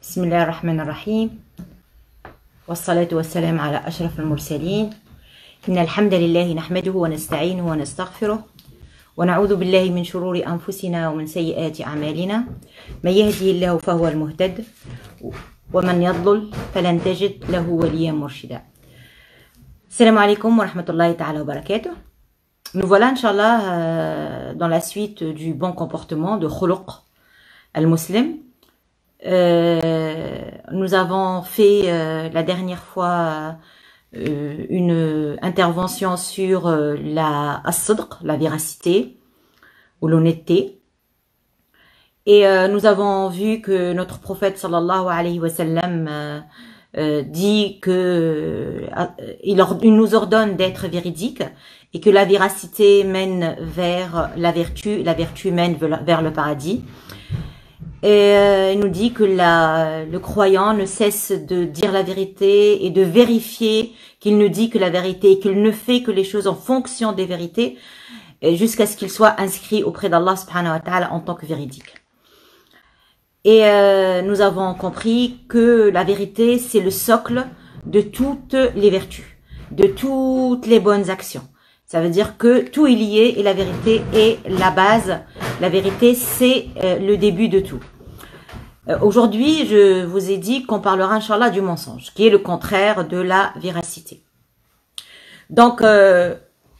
بسم الله الرحمن الرحيم والصلاة والسلام على أشرف المرسلين. إن الحمد لله نحمده ونستعينه ونستغفره ونعوذ بالله من شرور أنفسنا ومن سيئات أعمالنا. من يهدي الله فهو المهتد ومن يضلل فلن تجد له وليا مرشدا. السلام عليكم ورحمة الله تعالى وبركاته. Nous voilà, Inch'Allah, dans la suite du bon comportement de Khuluq al-Muslim. Nous avons fait la dernière fois une intervention sur la as-sidq, la véracité ou l'honnêteté. Et nous avons vu que notre prophète sallallahu alayhi wa sallam dit que il nous ordonne d'être véridique et que la véracité mène vers la vertu mène vers le paradis. Et il nous dit que le croyant ne cesse de dire la vérité et de vérifier qu'il ne dit que la vérité et qu'il ne fait que les choses en fonction des vérités jusqu'à ce qu'il soit inscrit auprès d'Allah subhanahu wa ta'ala en tant que véridique. Et nous avons compris que la vérité, c'est le socle de toutes les vertus, de toutes les bonnes actions. Ça veut dire que tout est lié et la vérité est la base. La vérité, c'est le début de tout. Aujourd'hui, je vous ai dit qu'on parlera, Inch'Allah, du mensonge, qui est le contraire de la véracité. Donc,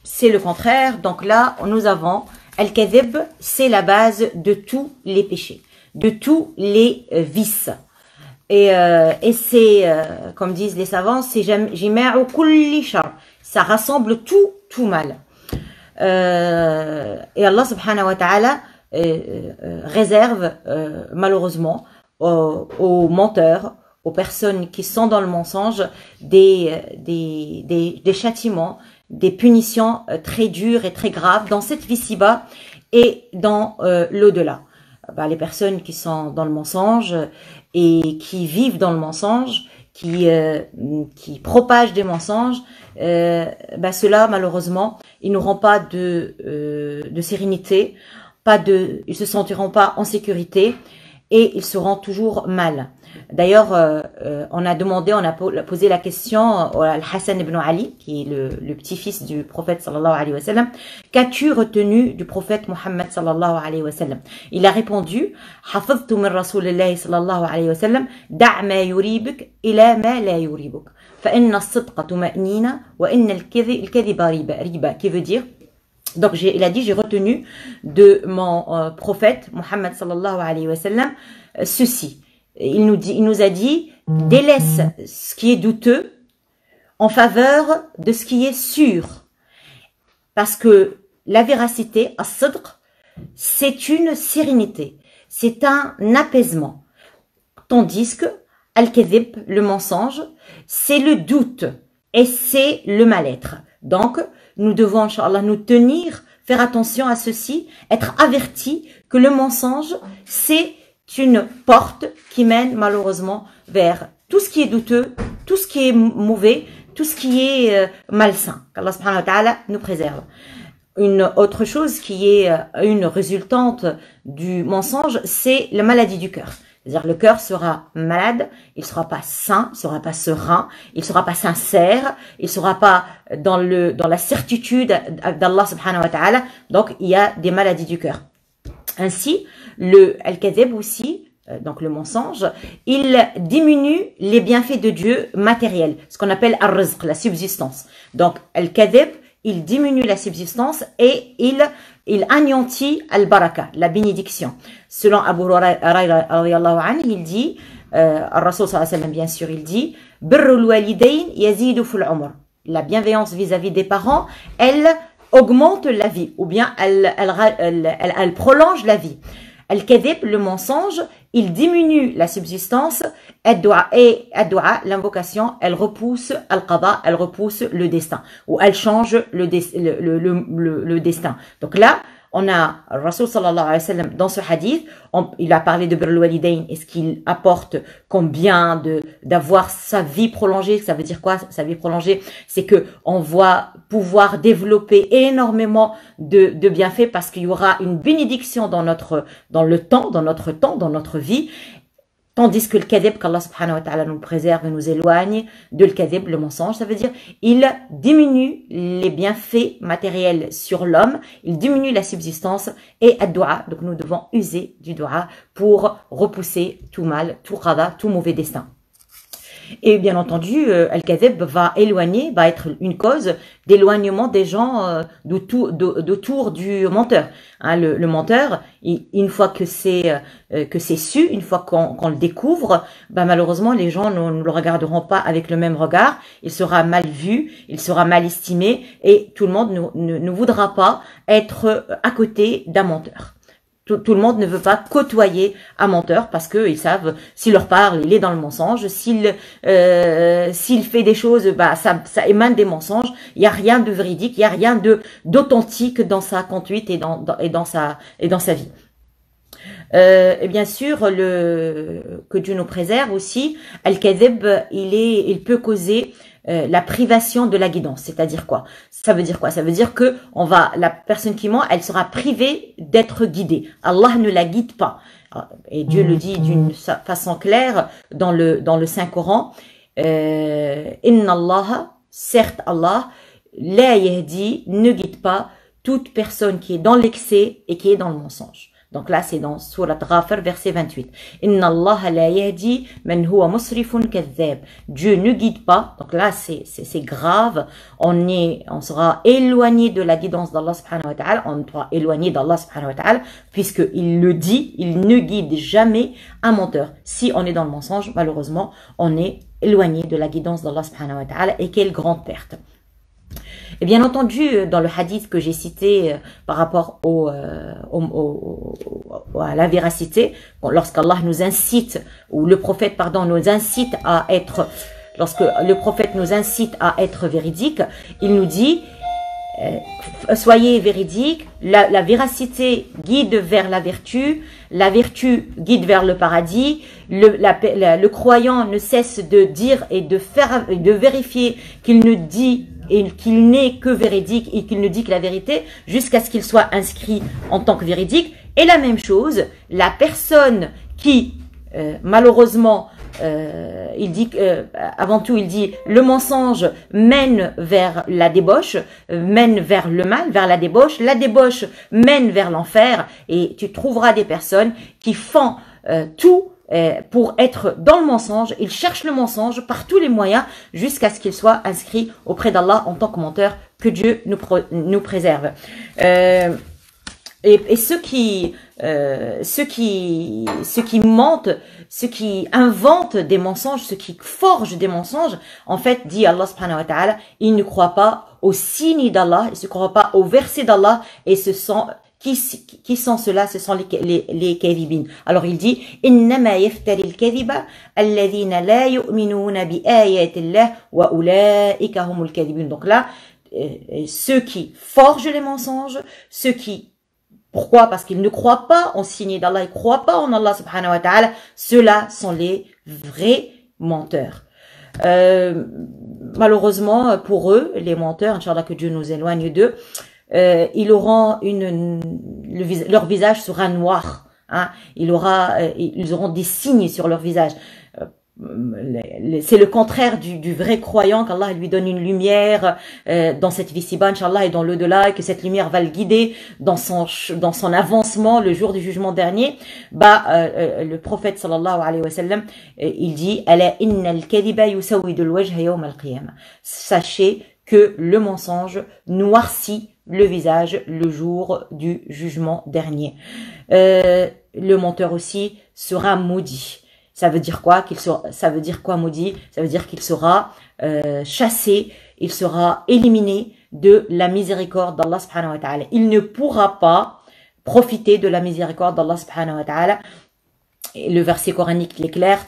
c'est le contraire. Donc là, nous avons Al-Kadhib, c'est la base de tous les péchés, de tous les vices. Et c'est, comme disent les savants, c'est Jima'u kulli shar. Ça rassemble tout mal. Et Allah subhanahu wa ta'ala réserve malheureusement aux menteurs, aux personnes qui sont dans le mensonge, des châtiments, des punitions très dures et très graves dans cette vie ci-bas et dans l'au-delà. Les personnes qui sont dans le mensonge et qui vivent dans le mensonge, qui propagent des mensonges, ceux-là, malheureusement, ils n'auront pas de sérénité, ils se sentiront pas en sécurité et ils seront toujours mal. D'ailleurs, on a posé la question à Al-Hassan ibn Ali, qui est le petit-fils du prophète sallallahu alayhi wa sallam, qu'as-tu retenu du prophète Muhammad sallallahu alayhi wa sallam? Il a répondu, hafadhtu min rasulillahi sallallahu alayhi wa sallam, da' ma yuribuk ila ma la yuribuk. Fa inna as-sidqa tuma'nina wa inna al-kadhiba riba, qui veut dire, donc il a dit, j'ai retenu de mon prophète Muhammad sallallahu alayhi wa sallam ceci. Il nous a dit, délaisse ce qui est douteux en faveur de ce qui est sûr. Parce que la véracité, as-sidq, c'est une sérénité, c'est un apaisement. Tandis que al-kadhib, le mensonge, c'est le doute et c'est le mal-être. Donc, nous devons, Inch'Allah, nous tenir, faire attention à ceci, être avertis que le mensonge, c'est une porte qui mène malheureusement vers tout ce qui est douteux, tout ce qui est mauvais, tout ce qui est malsain. Qu'Allah subhanahu wa ta'ala nous préserve. Une autre chose qui est une résultante du mensonge, c'est la maladie du cœur. C'est-à-dire le cœur sera malade, il sera pas sain, il sera pas serein, il sera pas sincère, il sera pas dans la certitude d'Allah subhanahu wa ta'ala. Donc il y a des maladies du cœur. Ainsi, le al-kadhib aussi, donc le mensonge, il diminue les bienfaits de Dieu matériels, ce qu'on appelle ar-rizq, la subsistance. Donc al-kadhib, il diminue la subsistance et il anéantit al-baraka, la bénédiction. Selon Abu Hurayra radiyallahu anhu, il dit, Ar-Rasul sallallahu alayhi wa sallam bien sûr, il dit, birrul walidayn yazidu fil umr. La bienveillance vis-à-vis des parents, elle augmente la vie, ou bien elle prolonge la vie. Al-kadhib, le mensonge, il diminue la subsistance, ad-du'a, l'invocation, elle repousse al-qada, elle repousse le destin, ou elle change le destin. Donc là, on a Rasul sallallahu alayhi wa sallam dans ce hadith, il a parlé de birrul walidayn et ce qu'il apporte comme bien d'avoir sa vie prolongée. Ça veut dire quoi, sa vie prolongée? C'est que on va pouvoir développer énormément de bienfaits parce qu'il y aura une bénédiction dans notre vie. Tandis que le kadhib, qu'Allah subhanahu wa ta'ala nous préserve et nous éloigne de le kadhib, le mensonge, ça veut dire il diminue les bienfaits matériels sur l'homme, il diminue la subsistance et ad-du'a. Donc nous devons user du du'a pour repousser tout mal, tout rada, tout mauvais destin. Et bien entendu, Al-Kadhib va être une cause d'éloignement des gens d'autour du menteur. Hein, le menteur, une fois que c'est su, une fois qu'on le découvre, malheureusement les gens ne le regarderont pas avec le même regard. Il sera mal vu, il sera mal estimé et tout le monde ne voudra pas être à côté d'un menteur. Tout le monde ne veut pas côtoyer un menteur parce qu'ils savent, s'il leur parle, il est dans le mensonge. S'il fait des choses, ça émane des mensonges. Il n'y a rien de véridique, il n'y a rien d'authentique dans sa conduite et dans sa vie. Et bien sûr, que Dieu nous préserve aussi, Al-Kadhib, il peut causer la privation de la guidance. C'est-à-dire quoi? Ça veut dire quoi? Ça veut dire que la personne qui ment, elle sera privée d'être guidée. Allah ne la guide pas. Et Dieu le dit d'une façon claire dans le Saint-Coran. Inna Allah, certes Allah, la yahdi, ne guide pas toute personne qui est dans l'excès et qui est dans le mensonge. Donc là, c'est dans Surat Ghafir, verset 28. Inna Allah la yahdi man huwa musrifun kadhab. Dieu ne guide pas. Donc là, c'est grave. On sera éloigné de la guidance d'Allah subhanahu wa ta'ala. On sera éloigné d'Allah subhanahu wa ta'ala, puisqu'il le dit, il ne guide jamais un menteur. Si on est dans le mensonge, malheureusement, on est éloigné de la guidance d'Allah subhanahu wa ta'ala. Et quelle grande perte. Et bien entendu, dans le hadith que j'ai cité par rapport à la véracité, lorsqu'Allah nous incite, ou le prophète, nous incite à être, lorsque le prophète nous incite à être véridique, il nous dit, soyez véridique, la véracité guide vers la vertu guide vers le paradis, le croyant ne cesse de dire et de vérifier qu'il ne dit et qu'il n'est que véridique et qu'il ne dit que la vérité jusqu'à ce qu'il soit inscrit en tant que véridique. Et la même chose, la personne qui, malheureusement, il dit avant tout, il dit le mensonge mène vers la débauche, mène vers le mal, vers la débauche mène vers l'enfer, et tu trouveras des personnes qui font tout pour être dans le mensonge. Ils cherchent le mensonge par tous les moyens jusqu'à ce qu'il soit inscrit auprès d'Allah en tant que menteur. Que Dieu nous préserve. Et ceux qui mentent, ceux qui inventent des mensonges, ceux qui forgent des mensonges, en fait, dit Allah subhanahu wa ta'ala, ils ne croient pas aux signes d'Allah, ils ne croient pas aux versets d'Allah, et qui sont ceux-là? Ce sont les kadhibin. Alors il dit innama yaftari al-kadhiba alladhina la yu'minuna bi ayati Allah wa ulaika humul kadhibun. Donc là, ceux qui forgent les mensonges, pourquoi? Parce qu'ils ne croient pas en signe d'Allah, ils ne croient pas en Allah subhanahu wa ta'ala, ceux-là sont les vrais menteurs. Malheureusement pour eux, les menteurs, Inch'Allah que Dieu nous éloigne d'eux, ils auront leur visage sera noir, hein. Ils auront des signes sur leur visage. C'est le contraire du vrai croyant, qu'Allah lui donne une lumière dans cette vie ci-bas, Inch'Allah, et dans l'au-delà, et que cette lumière va le guider dans son avancement le jour du jugement dernier. Le prophète sallallahu alayhi wa sallam, il dit ala innal kadhiba yusawwidul wajha yawm al-qiyamah. Sachez que le mensonge noircit le visage le jour du jugement dernier. Le menteur aussi sera maudit. Ça veut dire quoi? Ça veut dire quoi maudit? Ça veut dire qu'il sera chassé, il sera éliminé de la miséricorde d'Allah subhanahu wa ta'ala. Il ne pourra pas profiter de la miséricorde d'Allah subhanahu wa ta'ala. Et le verset coranique est clair.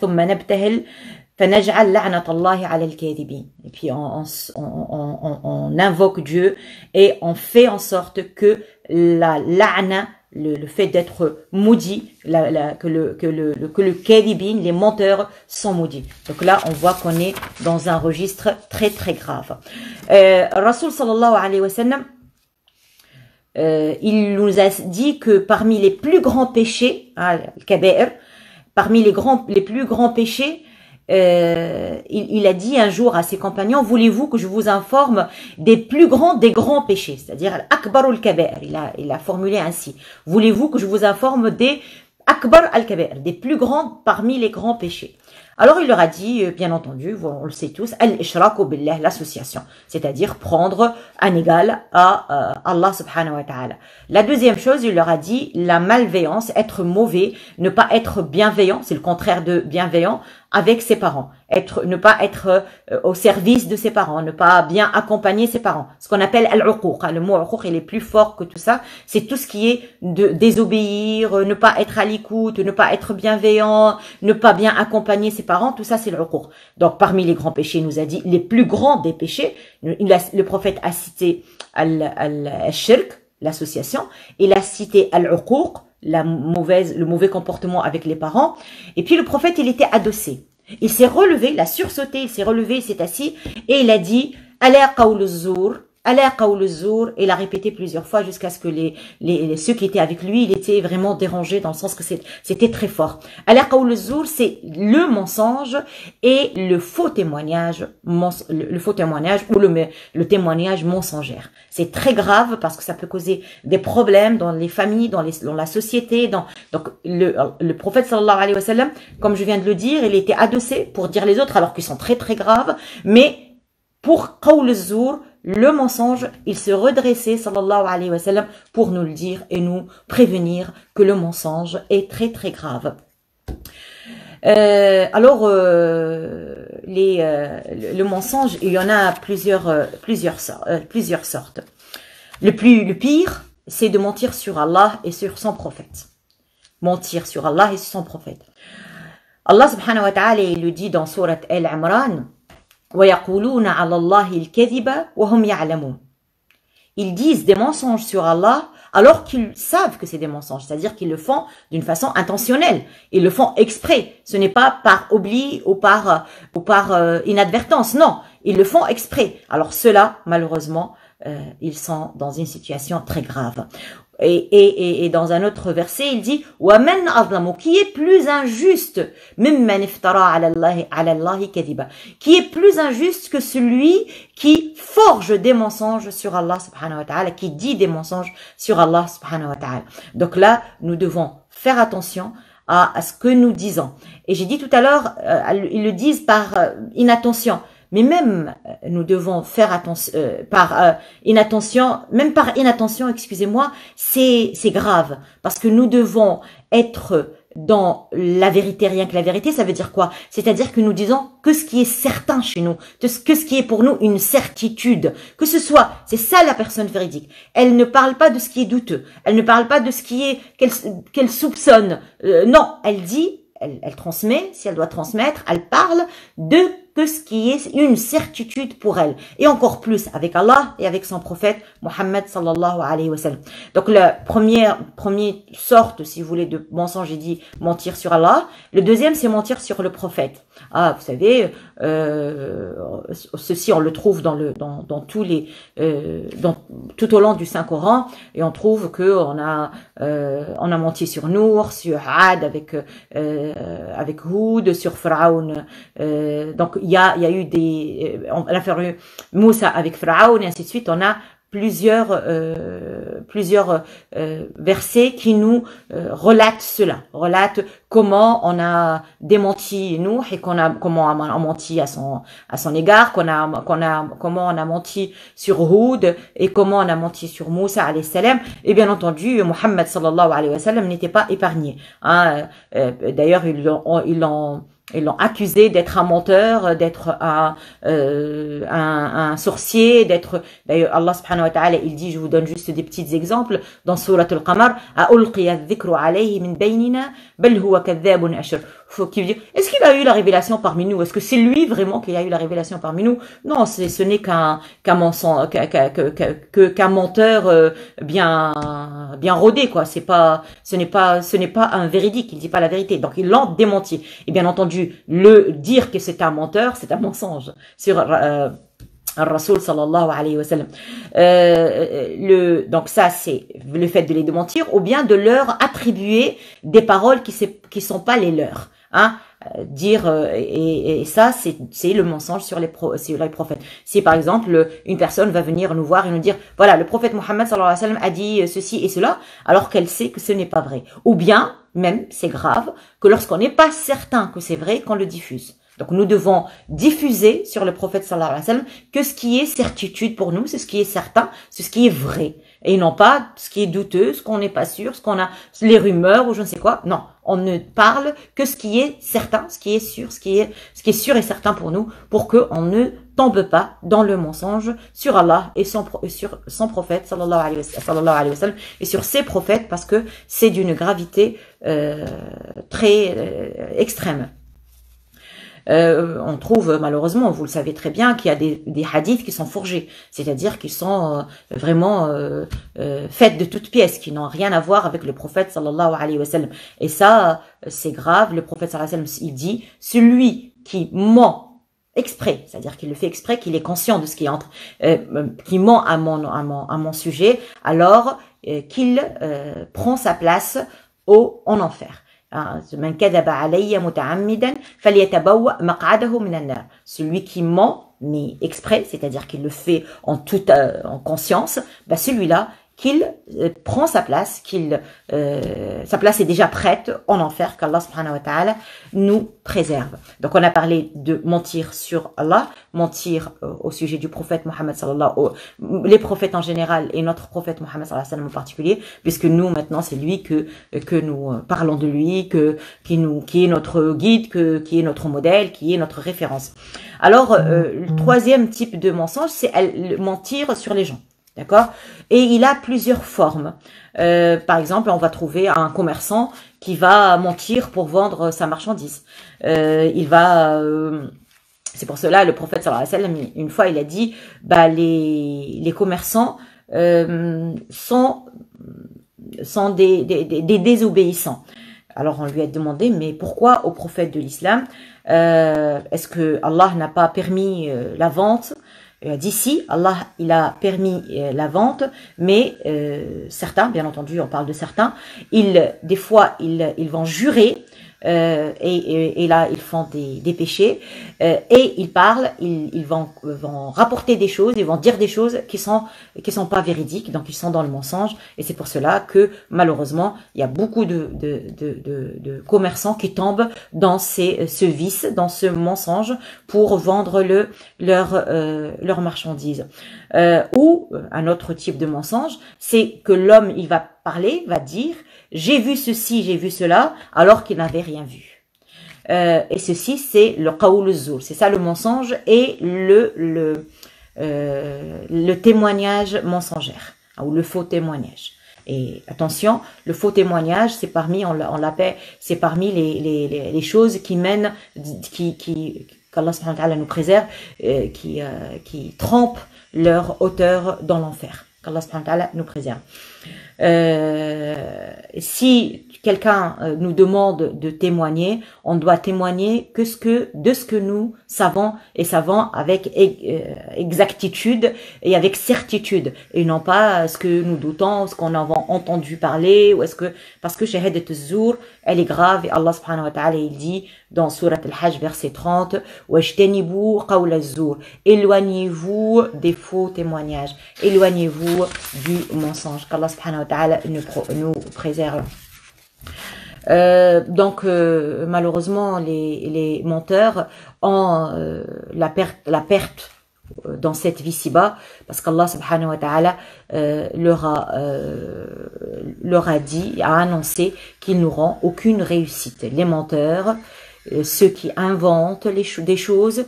Et puis on invoque Dieu et on fait en sorte que la la'na, le fait d'être maudit, que le kadhibin, les menteurs sont maudits. Donc là, on voit qu'on est dans un registre très très grave. Rasul sallallahu alayhi wa sallam, il nous a dit que parmi les plus grands péchés, le kaba'ir, parmi les plus grands péchés, il a dit un jour à ses compagnons, voulez-vous que je vous informe des plus grands des grands péchés, c'est-à-dire al-akbar al-kaba'ir, il a formulé ainsi, voulez-vous que je vous informe des akbar al-kaba'ir, des plus grands parmi les grands péchés. Alors il leur a dit, bien entendu, on le sait tous, al-ishraku billah, l'association, c'est-à-dire prendre un égal à Allah subhanahu wa ta'ala. La deuxième chose, il leur a dit la malveillance, être mauvais, ne pas être bienveillant, c'est le contraire de bienveillant, avec ses parents, ne pas être au service de ses parents, ne pas bien accompagner ses parents, ce qu'on appelle al-uquq. Le mot uquq, il est plus fort que tout ça, c'est tout ce qui est de désobéir, ne pas être à l'écoute, ne pas être bienveillant, ne pas bien accompagner ses parents, tout ça c'est l'uquq. Donc parmi les grands péchés, il nous a dit les plus grands des péchés, le prophète a cité al-shirk, l'association, il a cité al-uquq, le mauvais comportement avec les parents. Et puis le prophète, il était adossé. Il s'est relevé, il a sursauté, il s'est relevé, il s'est assis et il a dit « Ala qawlu zour » Ala qawlu zour, et il a répété plusieurs fois jusqu'à ce que ceux qui étaient avec lui, il était vraiment dérangé dans le sens que c'était très fort. Ala qawlu zour, c'est le mensonge et le faux témoignage, ou le témoignage mensongère. C'est très grave parce que ça peut causer des problèmes dans les familles, dans la société. Donc le prophète sallallahu alayhi wa sallam, comme je viens de le dire, il était adossé pour dire les autres alors qu'ils sont très très graves, mais pour qawl zour, le mensonge, il se redressait, sallallahu alayhi wa sallam, pour nous le dire et nous prévenir que le mensonge est très très grave. Le mensonge, il y en a plusieurs sortes. Le pire, c'est de mentir sur Allah et sur son prophète. Mentir sur Allah et sur son prophète. Allah subhanahu wa ta'ala, il le dit dans sourate Al-Imran, ils disent des mensonges sur Allah alors qu'ils savent que c'est des mensonges, c'est-à-dire qu'ils le font d'une façon intentionnelle, ils le font exprès, ce n'est pas par oubli ou par inadvertance, non, ils le font exprès. Alors ceux-là, malheureusement, ils sont dans une situation très grave. Et dans un autre verset, il dit وَمَنْ أَظْلَمُ, qui est plus injuste مِمَّنْ افترى على الله كذبا, qui est plus injuste que celui qui forge des mensonges sur Allah subhanahu wa ta'ala, qui dit des mensonges sur Allah subhanahu wa ta'ala. Donc là, nous devons faire attention à ce que nous disons. Et j'ai dit tout à l'heure, ils le disent par inattention. Mais même, nous devons faire attention, par inattention, excusez-moi, c'est grave. Parce que nous devons être dans la vérité, rien que la vérité, ça veut dire quoi? C'est-à-dire que nous disons que ce qui est certain chez nous, que ce qui est pour nous une certitude, que ce soit, c'est ça la personne véridique. Elle ne parle pas de ce qui est douteux, elle ne parle pas de ce qui est qu'elle soupçonne. Non, elle dit, elle transmet, si elle doit transmettre, elle parle de que ce qui est une certitude pour elle. Et encore plus avec Allah et avec son prophète Muhammad sallallahu alayhi wa sallam. Donc la première sorte, si vous voulez, de mensonge, j'ai dit mentir sur Allah. Le deuxième, c'est mentir sur le prophète. Ah, vous savez, ceci on le trouve tout au long du Saint-Coran, et on trouve que on a menti sur Nour, sur Ad avec Houd, sur Pharaon. Donc il y a eu on a fait Moussa avec Pharaon et ainsi de suite. On a plusieurs versets qui nous relatent cela, relatent comment on a démenti Nuh et comment on a menti à son égard, comment on a menti sur Houd et comment on a menti sur Moussa alayhi salam. Et bien entendu, Muhammad sallallahu alayhi wa sallam n'était pas épargné. Hein. D'ailleurs, ils l'ont accusé d'être un menteur, d'être un sorcier, d'ailleurs Allah subhanahu wa ta'ala, il dit, je vous donne juste des petits exemples, dans Surat Al-Qamar, أَأُلْقِيَ الذِّكْرُ عَلَيْهِ مِنْ بَيْنِنَا بَلْ هُوَ كَذَّابٌ أَشِرٌ. Est-ce qu'il a eu la révélation parmi nous? Est-ce que c'est lui vraiment qui a eu la révélation parmi nous? Non, ce n'est qu'un menteur bien rodé, quoi. Ce n'est pas un véridique, il dit pas la vérité. Donc ils l'ont démenti. Et bien entendu, le dire que c'est un menteur, c'est un mensonge. Al-Rasoul sallallahu alayhi wa sallam. Donc ça, c'est le fait de les démentir, ou bien de leur attribuer des paroles qui sont pas les leurs. Hein, dire et ça c'est le mensonge sur les prophètes. Si par exemple une personne va venir nous voir et nous dire voilà, le prophète Mohammed sallallahu alayhi wa sallam a dit ceci et cela, alors qu'elle sait que ce n'est pas vrai, ou bien même c'est grave que lorsqu'on n'est pas certain que c'est vrai, qu'on le diffuse. Donc nous devons diffuser sur le prophète sallallahu alayhi wa sallam que ce qui est certitude pour nous, c'est ce qui est certain, c'est ce qui est vrai, et non pas ce qui est douteux, ce qu'on n'est pas sûr, ce qu'on a, les rumeurs ou je ne sais quoi. Non, on ne parle que ce qui est certain, ce qui est sûr, ce qui est sûr et certain pour nous, pour que on ne tombe pas dans le mensonge sur Allah et sur son prophète sallallahu alayhi wa sallam et sur ses prophètes, parce que c'est d'une gravité très extrême. On trouve malheureusement, vous le savez très bien, qu'il y a des hadiths qui sont forgés, c'est-à-dire qui sont vraiment faits de toutes pièces, qui n'ont rien à voir avec le prophète sallallahu alayhi wa sallam. Et ça, c'est grave. Le prophète sallallahu alayhi wa sallam, il dit, celui qui ment exprès, c'est-à-dire qu'il le fait exprès, qu'il est conscient de ce qui entre, qui ment à mon sujet, alors qu'il prend sa place en enfer. Celui qui ment, mais exprès, c'est-à-dire qu'il le fait en conscience, bah celui-là, qu'il prend sa place, sa place est déjà prête en enfer, qu'Allah subhanahu wa ta'ala nous préserve. Donc on a parlé de mentir sur Allah, mentir au sujet du prophète Mohammed les prophètes en général et notre prophète Mohammed sallallahu alayhi wa sallam en particulier, puisque nous maintenant c'est lui que nous parlons de lui, qui est notre guide, qui est notre modèle, qui est notre référence. Alors le troisième type de mensonge, c'est mentir sur les gens. D'accord? Et il a plusieurs formes. Par exemple, on va trouver un commerçant qui va mentir pour vendre sa marchandise. C'est pour cela le prophète sallallahu alayhi wa sallam, une fois, il a dit, bah les commerçants sont des désobéissants. Alors on lui a demandé, mais pourquoi au prophète de l'islam est-ce que Allah n'a pas permis la vente? D'ici, Allah, il a permis la vente, mais certains, bien entendu, on parle de certains, des fois, ils vont jurer, et là, ils font des péchés, et ils parlent, ils vont rapporter des choses, ils vont dire des choses qui sont pas véridiques, donc ils sont dans le mensonge, et c'est pour cela que, malheureusement, il y a beaucoup de commerçants qui tombent dans ce vice, dans ce mensonge, pour vendre leur marchandise. Ou un autre type de mensonge, c'est que l'homme, il va parler, va dire, j'ai vu ceci, j'ai vu cela, alors qu'il n'avait rien vu. Et ceci, c'est le qaoul zour, c'est ça le mensonge et le témoignage mensongère, ou le faux témoignage. Et attention, le faux témoignage, c'est parmi, c'est parmi les choses qui mènent, qu'Allah subhanahu wa ta'ala nous préserve, qui trempent leur auteur dans l'enfer. Qu'Allah subhanahu wa ta'ala nous préserve. Si quelqu'un nous demande de témoigner, on doit témoigner de ce que nous savons avec exactitude et avec certitude, et non pas ce que nous doutons, ce qu'on a entendu parler, ou parce que shahadat az-zour, elle est grave, et Allah subhanahu wa ta'ala, il dit dans Surat Al-Hajj verset 30, wajtanibu qawl az-zour, éloignez-vous des faux témoignages, éloignez-vous du mensonge, qu'Allah subhanahu wa ta'ala nous préserve. Donc malheureusement les menteurs ont la perte dans cette vie ci-bas, parce qu'Allah subhanahu wa ta'ala leur a dit, a annoncé qu'ils n'auront aucune réussite. Les menteurs, ceux qui inventent des choses,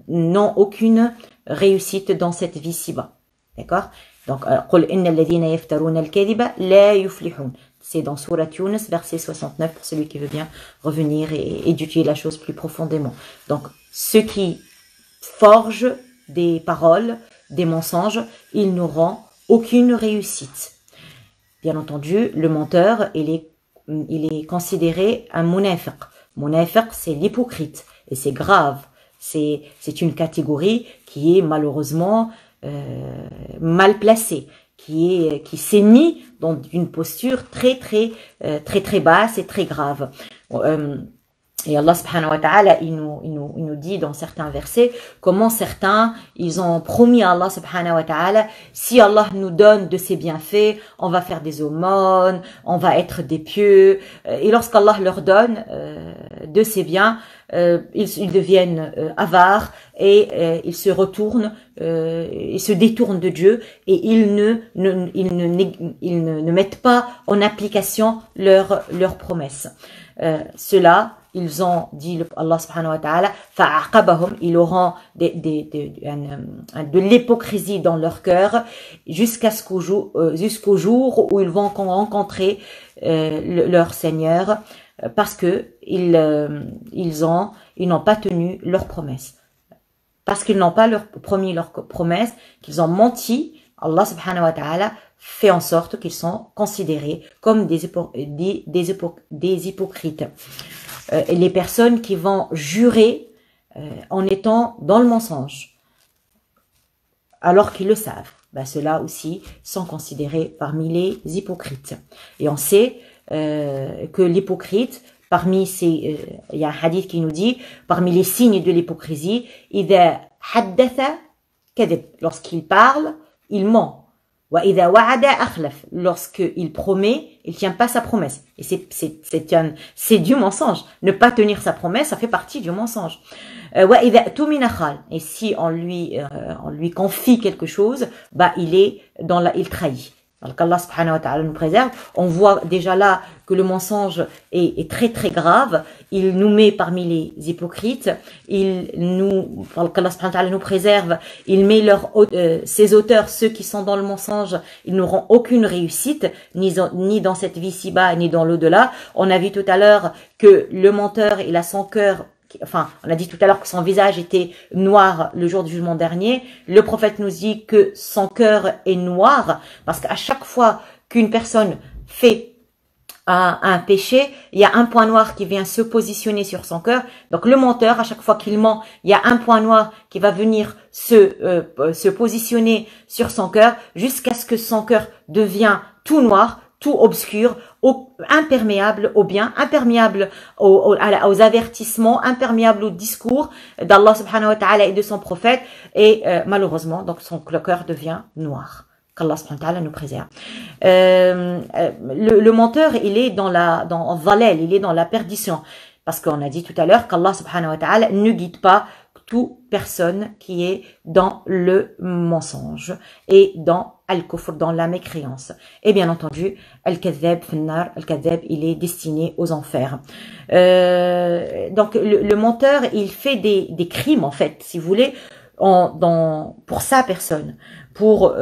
n'ont aucune réussite dans cette vie ci-bas. D'accord? Donc, c'est dans Surat Yunus, verset 69, pour celui qui veut bien revenir et étudier la chose plus profondément. Donc, ceux qui forgent des paroles, des mensonges, ils n'auront aucune réussite. Bien entendu, le menteur, il est considéré un munafiq. Munafiq, c'est l'hypocrite. Et c'est grave C'est une catégorie qui est malheureusement mal placée, qui s'est mis dans une posture très basse et très grave. Et Allah subhanahu wa ta'ala, il nous dit dans certains versets comment certains, ils ont promis à Allah subhanahu wa ta'ala, si Allah nous donne de ses bienfaits, on va faire des aumônes, on va être des pieux. Et lorsqu'Allah leur donne de ses biens, ils deviennent avares et ils se retournent, ils se détournent de Dieu et ils ne mettent pas en application leurs promesses. Cela, ils ont dit Allah subhanahu wa ta'ala, fa'aqabahum, ils auront de l'hypocrisie dans leur cœur jusqu'au jour où ils vont rencontrer leur Seigneur, parce que ils n'ont pas tenu leurs promesses, parce qu'ils n'ont pas promis leurs promesses, qu'ils ont menti. Allah subhanahu wa ta'ala fait en sorte qu'ils sont considérés comme des hypocrites. Les personnes qui vont jurer en étant dans le mensonge, alors qu'ils le savent, ceux-là aussi sont considérés parmi les hypocrites. Et on sait que l'hypocrite, il y a un hadith qui nous dit, parmi les signes de l'hypocrisie, idha haddatha kadhib, lorsqu'il parle, il ment. Wa idha wa'ada akhlaf, lorsqu'il promet, il tient pas sa promesse. Et c'est du mensonge. Ne pas tenir sa promesse, ça fait partie du mensonge. Wa idha tumina khal, et si on lui confie quelque chose, il trahit. Alors qu'Allah subhanahu wa ta'ala nous préserve. On voit déjà là que le mensonge est très grave. Il nous met parmi les hypocrites. qu'Allah subhanahu wa ta'ala nous préserve. Il met ses auteurs, ceux qui sont dans le mensonge, ils n'auront aucune réussite, ni dans cette vie ci-bas, ni dans l'au-delà. On a vu tout à l'heure que le menteur, il a son cœur. Enfin, on a dit tout à l'heure que son visage était noir le jour du jugement dernier. Le prophète nous dit que son cœur est noir parce qu'à chaque fois qu'une personne fait un péché, il y a un point noir qui vient se positionner sur son cœur. Donc le menteur, à chaque fois qu'il ment, il y a un point noir qui va venir se positionner sur son cœur jusqu'à ce que son cœur devienne tout noir, tout obscur, imperméable au bien, imperméable aux avertissements, imperméable au discours d'Allah subhanahu wa ta'ala et de son prophète, et malheureusement, donc le cœur devient noir. Qu'Allah subhanahu wa ta'ala nous préserve. Le menteur, il est dans Dhalal, il est dans la perdition, parce qu'on a dit tout à l'heure qu'Allah subhanahu wa ta'ala ne guide pas toute personne qui est dans le mensonge et dans al-kufr, dans la mécréance. Et bien entendu, al-kadhab finnar, al-kadhab, il est destiné aux enfers. Donc le menteur, il fait des crimes en fait, si vous voulez, pour sa personne, pour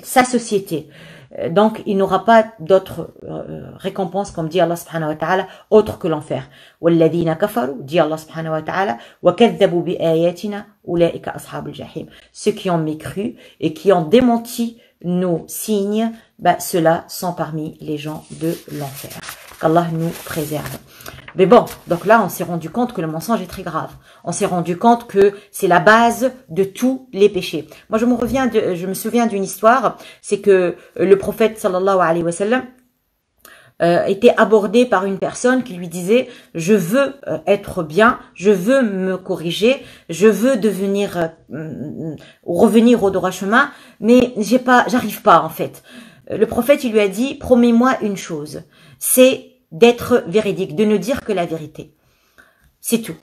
sa société. Donc, il n'aura pas d'autre récompense, comme dit Allah subhanahu wa ta'ala, autre que l'enfer. وَالَّذِينَ كَفَرُوا, dit Allah subhanahu wa ta'ala, وَكَذَّبُوا بِآيَاتِنَا أُولَئِكَ أَصْحَابُ الْجَحِيمِ. Ceux qui ont mécru et qui ont démenti nos signes, ceux-là sont parmi les gens de l'enfer. Qu'Allah nous préserve. Mais bon, donc là, on s'est rendu compte que le mensonge est très grave. On s'est rendu compte que c'est la base de tous les péchés. Moi, je me souviens d'une histoire, c'est que le prophète sallallahu alayhi wa sallam était abordé par une personne qui lui disait « Je veux être bien, je veux me corriger, je veux revenir au droit chemin, mais j'arrive pas en fait. » Le prophète, il lui a dit « Promets-moi une chose, c'est d'être véridique, de ne dire que la vérité. C'est tout.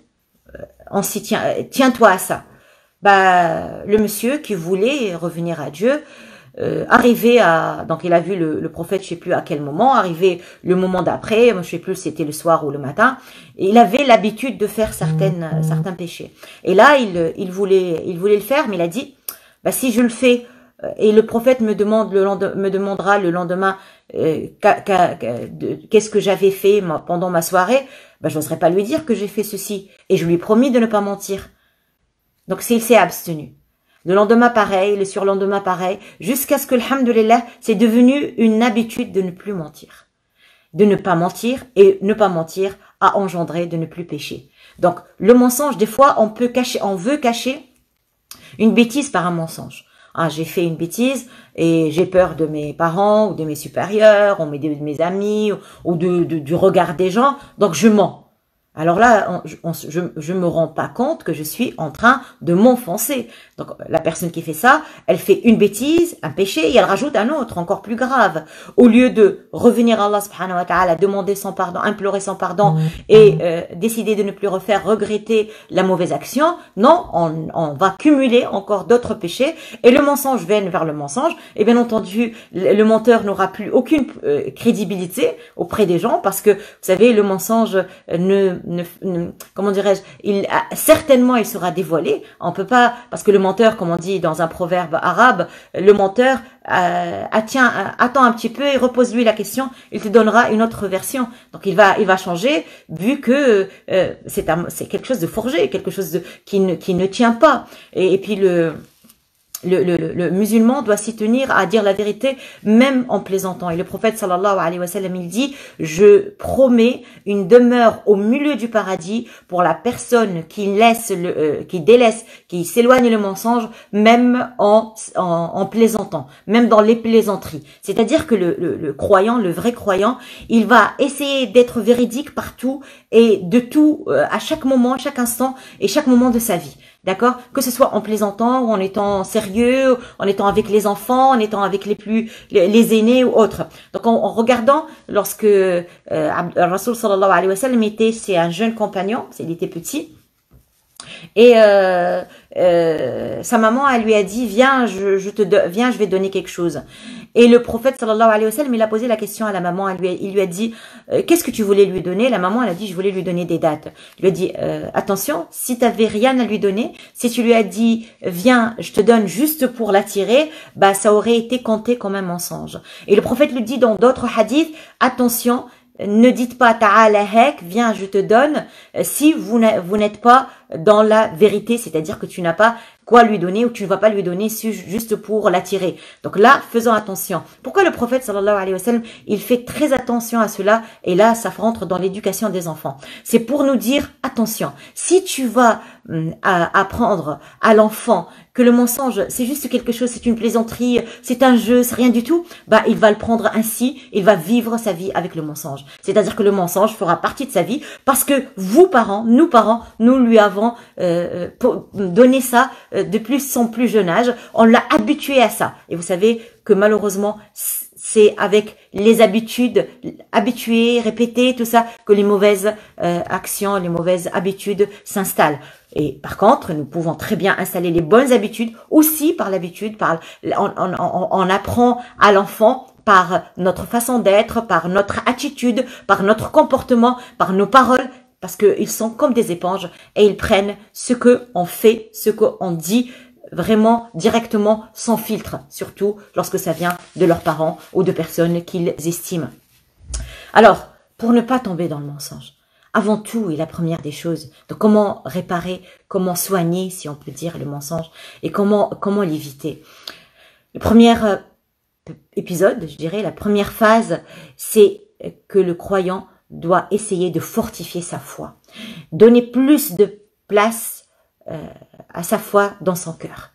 Tiens-toi à ça. » Le monsieur qui voulait revenir à Dieu, donc il a vu le prophète, je sais plus à quel moment, arrivé le moment d'après, je sais plus si c'était le soir ou le matin, et il avait l'habitude de faire certains péchés. Et là, il voulait le faire, mais il a dit, si je le fais, et le prophète me demandera le lendemain qu'est-ce que j'avais fait pendant ma soirée, je n'oserais pas lui dire que j'ai fait ceci, et je lui ai promis de ne pas mentir. Donc s'il s'est abstenu. Le lendemain pareil, le surlendemain pareil, jusqu'à ce que, alhamdoulilah, c'est devenu une habitude de ne plus mentir. De ne pas mentir, et ne pas mentir a engendré de ne plus pécher. Donc, le mensonge, des fois, on veut cacher une bêtise par un mensonge. Ah, j'ai fait une bêtise et j'ai peur de mes parents ou de mes supérieurs ou de mes amis ou du regard des gens, donc je mens. Alors là, je me rends pas compte que je suis en train de m'enfoncer. Donc la personne qui fait ça, elle fait une bêtise, un péché, et elle rajoute un autre, encore plus grave. Au lieu de revenir à Allah subhanahu wa ta'ala, demander son pardon, implorer son pardon et décider de ne plus refaire, regretter la mauvaise action, non, on va cumuler encore d'autres péchés et le mensonge vient vers le mensonge. Et bien entendu, le menteur n'aura plus aucune crédibilité auprès des gens parce que, vous savez, le mensonge comment dirais-je, certainement il sera dévoilé. On peut pas, parce que le menteur, comme on dit dans un proverbe arabe, le menteur attends un petit peu et repose-lui la question, il te donnera une autre version. Donc il va changer vu que c'est quelque chose de forgé, quelque chose qui ne tient pas. Et puis le musulman doit s'y tenir à dire la vérité même en plaisantant. Et le prophète sallallahu alayhi wa sallam, il dit: je promets une demeure au milieu du paradis pour la personne qui délaisse, qui s'éloigne le mensonge même en plaisantant, même dans les plaisanteries. C'est-à-dire que le croyant, le vrai croyant, il va essayer d'être véridique partout et de tout, à chaque moment, chaque instant et chaque moment de sa vie. D'accord? Que ce soit en plaisantant ou en étant sérieux, en étant avec les enfants, en étant avec les aînés ou autres. Donc en regardant, lorsque Rasoul sallallahu alayhi wa sallam c'est un jeune compagnon, il était petit, et sa maman, elle lui a dit: viens, viens, je vais donner quelque chose. Et le prophète sallallahu alayhi wa sallam, il a posé la question à la maman, il lui a dit: qu'est-ce que tu voulais lui donner? La maman, elle a dit: je voulais lui donner des dattes. Il lui a dit: attention, si tu n'avais rien à lui donner, si tu lui as dit viens, je te donne juste pour l'attirer, bah ça aurait été compté comme un mensonge. Et le prophète lui dit dans d'autres hadiths: attention, ne dites pas ta'ala hek, viens, je te donne, si vous n'êtes pas dans la vérité, c'est-à-dire que tu n'as pas quoi lui donner ou tu ne vas pas lui donner juste pour l'attirer. Donc là, faisons attention. Pourquoi le prophète sallallahu alayhi wa sallam, il fait très attention à cela, et là, ça rentre dans l'éducation des enfants. C'est pour nous dire: attention, si tu vas apprendre à l'enfant que le mensonge, c'est juste quelque chose, c'est une plaisanterie, c'est un jeu, c'est rien du tout, bah il va le prendre ainsi, il va vivre sa vie avec le mensonge. C'est-à-dire que le mensonge fera partie de sa vie parce que vous parents, nous lui avons donné ça depuis son plus jeune âge, on l'a habitué à ça. Et vous savez que malheureusement, c'est avec les habitudes, habituées, répétées, tout ça, que les mauvaises actions, les mauvaises habitudes s'installent. Et par contre, nous pouvons très bien installer les bonnes habitudes aussi par l'habitude, on apprend à l'enfant par notre façon d'être, par notre attitude, par notre comportement, par nos paroles, parce qu'ils sont comme des éponges et ils prennent ce qu'on fait, ce qu'on dit, vraiment directement, sans filtre, surtout lorsque ça vient de leurs parents ou de personnes qu'ils estiment. Alors, pour ne pas tomber dans le mensonge, avant tout et la première des choses, de comment réparer, comment soigner, si on peut dire, le mensonge, et comment l'éviter. Le premier épisode, je dirais, la première phase, c'est que le croyant doit essayer de fortifier sa foi, donner plus de place à sa foi dans son cœur,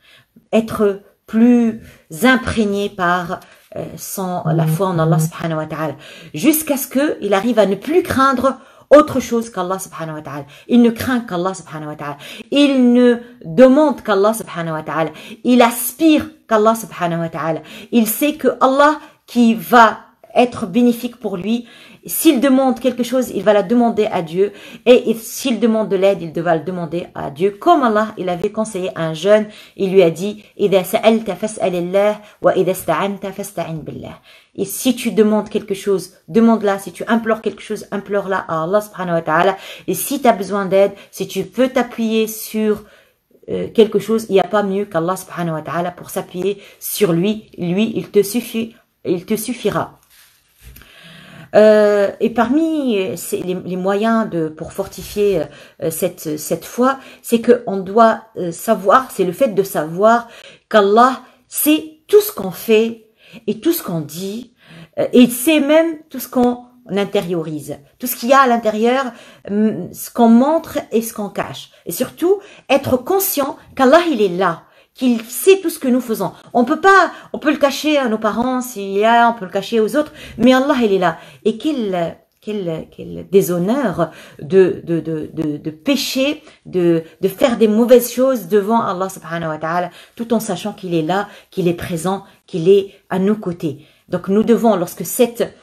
être plus imprégné par la foi en Allah subhanahu wa ta'ala, jusqu'à ce qu'il arrive à ne plus craindre autre chose qu'Allah subhanahu wa ta'ala. Il ne craint qu'Allah subhanahu wa ta'ala. Il ne demande qu'Allah subhanahu wa ta'ala. Il aspire qu'Allah subhanahu wa ta'ala. Il sait que Allah qui va être bénéfique pour lui. S'il demande quelque chose, il va la demander à Dieu. Et s'il demande de l'aide, il va le demander à Dieu. Comme Allah, il avait conseillé à un jeune, il lui a dit: إِذَا سَأَلْتَ فَاسْأَلِ اللَّهِ وَإِذَا اسْتَعَنْتَ فَاسْتَعِنْ بِاللَّهِ. Et si tu demandes quelque chose, demande-la. Si tu implores quelque chose, implore-la à Allah subhanahu wa ta'ala. Et si tu as besoin d'aide, si tu peux t'appuyer sur quelque chose, il n'y a pas mieux qu'Allah subhanahu wa ta'ala pour s'appuyer sur lui. Lui, il te suffira. Et parmi les moyens pour fortifier cette foi, c'est que on doit savoir, c'est le fait de savoir qu'Allah sait tout ce qu'on fait et tout ce qu'on dit, et il sait même tout ce qu'on on intériorise. Tout ce qu'il y a à l'intérieur, ce qu'on montre et ce qu'on cache. Et surtout, être conscient qu'Allah, il est là, qu'il sait tout ce que nous faisons. On peut le cacher à nos parents s'il y a, on peut le cacher aux autres, mais Allah, il est là. Et quel déshonneur de pécher, de faire des mauvaises choses devant Allah subhanahu wa ta'ala, tout en sachant qu'il est là, qu'il est présent, qu'il est à nos côtés. Donc nous devons, lorsque cette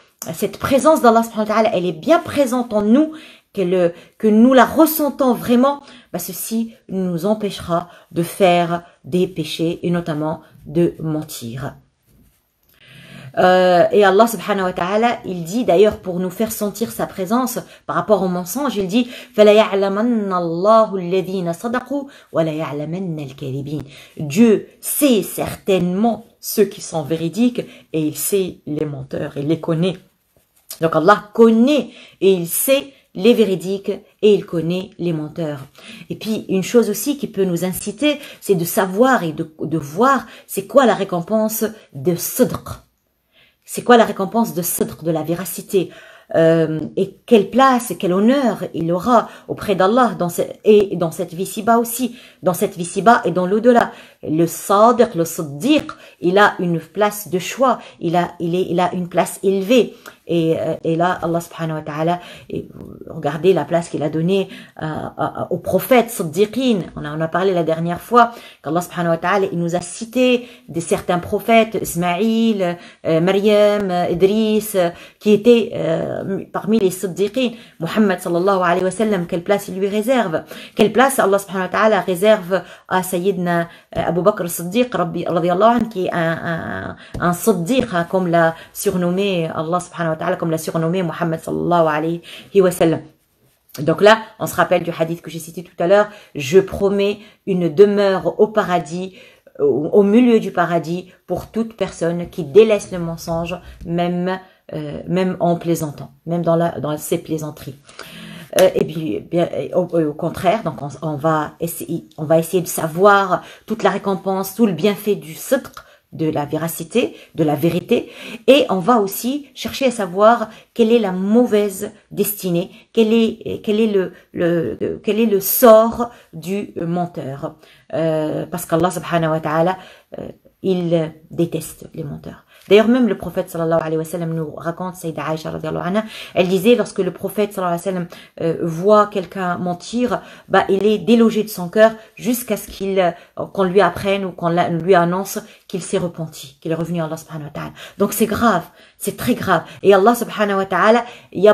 présence d'Allah subhanahu wa ta'ala, elle est bien présente en nous, que nous la ressentons vraiment, bah ceci nous empêchera de faire des péchés et notamment de mentir. Et Allah subhanahu wa ta'ala, il dit d'ailleurs pour nous faire sentir sa présence par rapport au mensonge, il dit Dieu sait certainement ceux qui sont véridiques et il sait les menteurs, il les connaît. Donc Allah connaît et il sait les véridiques et il connaît les menteurs. Et puis une chose aussi qui peut nous inciter, c'est de savoir et de voir c'est quoi la récompense de sidq. C'est quoi la récompense de sidq, de la véracité, et quelle place et quel honneur il aura auprès d'Allah dans cette vie ci-bas aussi, dans cette vie ci-bas et dans l'au-delà. Le sadiq, le siddiq, il a une place de choix, il a une place élevée. Et là, Allah subhanahu wa ta'ala, regardez la place qu'il a donnée aux prophètes siddiqin. On a parlé la dernière fois qu'Allah subhanahu wa ta'ala, il nous a cité certains prophètes, Ismaïl, Maryam, Idris, qui étaient parmi les siddiqin. Muhammad sallallahu alayhi wa sallam, quelle place il lui réserve? Quelle place Allah subhanahu wa ta'ala réserve à Sayyidina Abu Bakr Siddiq, radiyallahu anhu, qui est un siddiq, comme l'a surnommé Allah subhanahu wa ta'ala, comme l'a surnommé Muhammad sallallahu alayhi wa sallam. Donc là, on se rappelle du hadith que j'ai cité tout à l'heure, je promets une demeure au paradis, au milieu du paradis, pour toute personne qui délaisse le mensonge, même en plaisantant, même dans ses plaisanteries. Et puis au contraire, donc on va essayer de savoir toute la récompense, tout le bienfait du sidq, de la véracité, de la vérité, et on va aussi chercher à savoir quelle est la mauvaise destinée, quel est le sort du menteur, parce qu'Allah subhanahu wa ta'ala, il déteste les menteurs. D'ailleurs, même le prophète sallallahu alayhi wa sallam nous raconte, Sayyida Aïcha radiyallahu anha, elle disait, lorsque le prophète sallallahu alayhi wa sallam voit quelqu'un mentir, bah, il est délogé de son cœur jusqu'à ce qu'on lui apprenne ou qu'on lui annonce qu'il s'est repenti, qu'il est revenu à Allah subhanahu wa ta'ala. Donc c'est grave, c'est très grave. Et Allah subhanahu wa ta'ala, il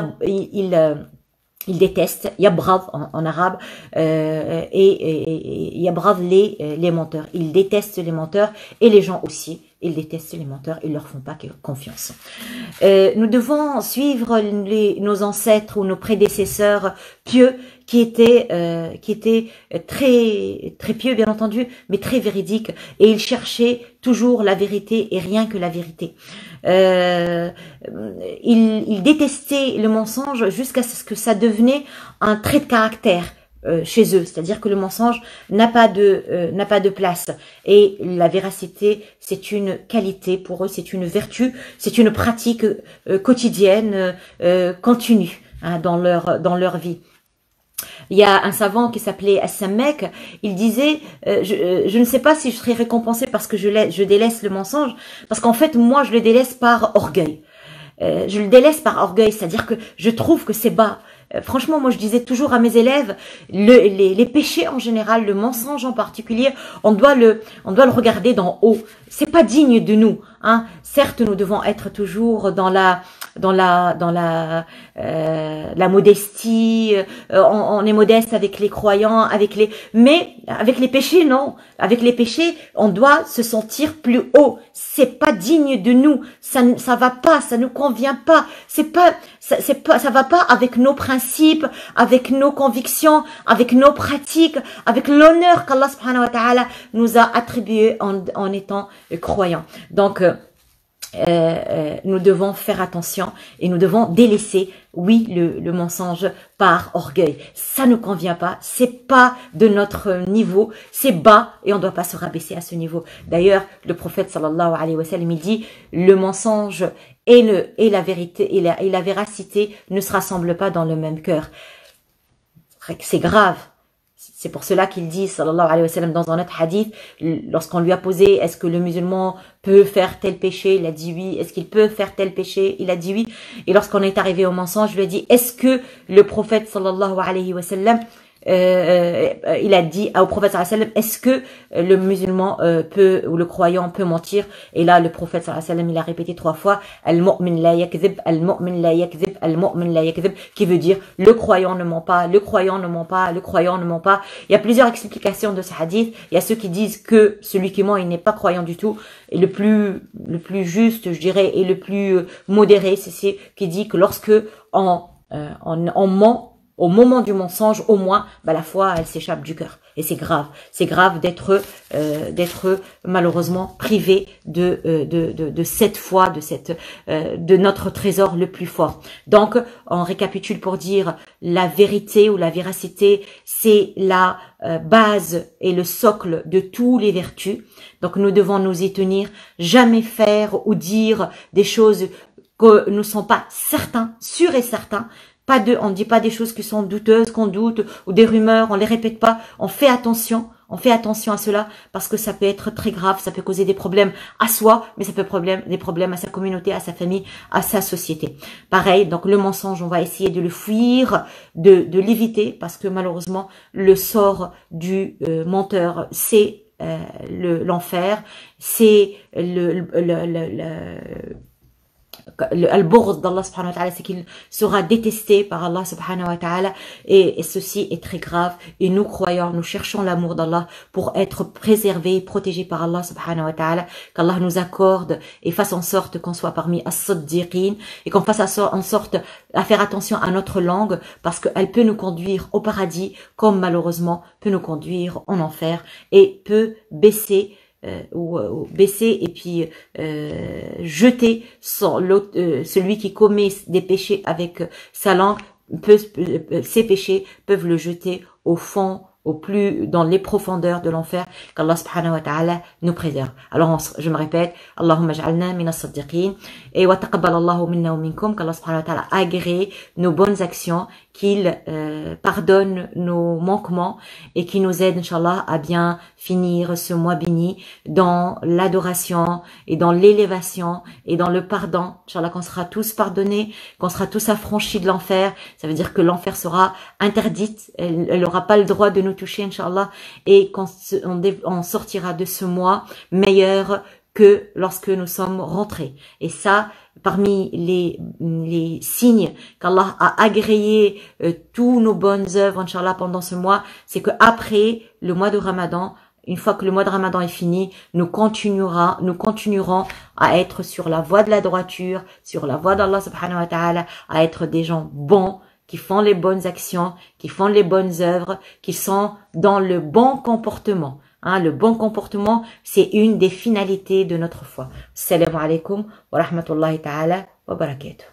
déteste, yabrad en arabe, et yabrad les menteurs. Il déteste les menteurs et les gens aussi. Ils détestent les menteurs, ils leur font pas confiance. Nous devons suivre nos ancêtres ou nos prédécesseurs pieux qui étaient très très pieux bien entendu, mais très véridiques, et ils cherchaient toujours la vérité et rien que la vérité. Ils détestaient le mensonge jusqu'à ce que ça devenait un trait de caractère chez eux, c'est-à-dire que le mensonge n'a pas de place, et la véracité, c'est une qualité pour eux, c'est une vertu, c'est une pratique quotidienne, continue, hein, dans leur vie. Il y a un savant qui s'appelait As-Sammek, il disait je ne sais pas si je serai récompensé parce que je délaisse le mensonge, parce qu'en fait moi je le délaisse par orgueil. Je le délaisse par orgueil, c'est-à-dire que je trouve que c'est bas. Franchement, moi je disais toujours à mes élèves, les péchés en général, le mensonge en particulier, on doit le regarder d'en haut. C'est pas digne de nous, hein. Certes, nous devons être toujours dans la modestie. On est modeste avec les croyants, mais avec les péchés, non. Avec les péchés, on doit se sentir plus haut. C'est pas digne de nous. Ça va pas, ça nous convient pas. Ça va pas avec nos principes, avec nos convictions, avec nos pratiques, avec l'honneur qu'Allah subhanahu wa ta'ala nous a attribué en étant croyants. Donc, nous devons faire attention et nous devons délaisser, oui, le mensonge par orgueil. Ça ne convient pas, c'est pas de notre niveau, c'est bas et on ne doit pas se rabaisser à ce niveau. D'ailleurs, le prophète sallallahu alayhi wa sallam, il dit, le mensonge et la vérité et la véracité ne se rassemblent pas dans le même cœur. C'est grave. C'est pour cela qu'il dit, sallallahu alayhi wa sallam, dans un autre hadith, lorsqu'on lui a posé, est-ce que le musulman peut faire tel péché? Il a dit oui. Est-ce qu'il peut faire tel péché? Il a dit oui. Et lorsqu'on est arrivé au mensonge, je lui ai dit, est-ce que le prophète, sallallahu alayhi wa sallam, il a dit au prophète sallallahu alayhi wa sallam, est-ce que le musulman peut, ou le croyant peut mentir? Et là, le prophète sallallahu alayhi wa sallam, il a répété 3 fois, al-mu'min la yakzib, al-mu'min la yakzib, al-mu'min la yakzib, qui veut dire, le croyant ne ment pas, le croyant ne ment pas, le croyant ne ment pas. Il y a plusieurs explications de ce hadith. Il y a ceux qui disent que celui qui ment, il n'est pas croyant du tout. Et le plus juste, je dirais, et le plus modéré, c'est ce qui dit que lorsque on ment, au moment du mensonge, au moins, la foi, elle s'échappe du cœur. Et c'est grave. C'est grave d'être malheureusement privé de cette foi, de notre trésor le plus fort. Donc, on récapitule pour dire la vérité ou la véracité, c'est la base et le socle de toutes les vertus. Donc, nous devons nous y tenir, jamais faire ou dire des choses que nous ne sommes pas certains, sûrs et certains. On ne dit pas des choses qui sont douteuses, qu'on doute, ou des rumeurs, on les répète pas. On fait attention à cela, parce que ça peut être très grave, ça peut causer des problèmes à soi, mais ça peut des problèmes à sa communauté, à sa famille, à sa société. Pareil, donc le mensonge, on va essayer de le fuir, de l'éviter, parce que malheureusement, le sort du menteur, c'est l'enfer, c'est al-bourd d'Allah subhanahu wa ta'ala, c'est qu'il sera détesté par Allah subhanahu wa ta'ala, et ceci est très grave. Et nous croyons, nous cherchons l'amour d'Allah pour être préservés, protégés par Allah subhanahu wa ta'ala, qu'Allah nous accorde et fasse en sorte qu'on soit parmi as-siddiqin, et qu'on fasse en sorte à faire attention à notre langue, parce qu'elle peut nous conduire au paradis, comme malheureusement peut nous conduire en enfer, et peut baisser et puis jeter celui qui commet des péchés avec sa langue, ces péchés peuvent le jeter au fond, dans les profondeurs de l'enfer, qu'Allah subhanahu wa ta'ala nous préserve. Alors je me répète, Allahumma ja'alna min as-siddiqin, et wa taqabbal Allahu minna wa minkum, qu'Allah subhanahu wa ta'ala agrée nos bonnes actions, qu'il pardonne nos manquements, et qu'il nous aide, Inch'Allah, à bien finir ce mois béni dans l'adoration et dans l'élévation et dans le pardon. Inch'Allah, qu'on sera tous pardonnés, qu'on sera tous affranchis de l'enfer. Ça veut dire que l'enfer sera interdite, elle n'aura pas le droit de nous toucher, Inch'Allah, et qu'on sortira de ce mois meilleur que lorsque nous sommes rentrés. Et ça, parmi les signes qu'Allah a agréé tous nos bonnes œuvres, Inch'Allah, pendant ce mois, c'est que après le mois de Ramadan, une fois que le mois de Ramadan est fini, nous continuerons à être sur la voie de la droiture, sur la voie d'Allah subhanahu wa ta'ala, à être des gens bons, qui font les bonnes actions, qui font les bonnes œuvres, qui sont dans le bon comportement. Le bon comportement, c'est une des finalités de notre foi. Assalamu alaikum wa rahmatullahi ta'ala wa barakatuh.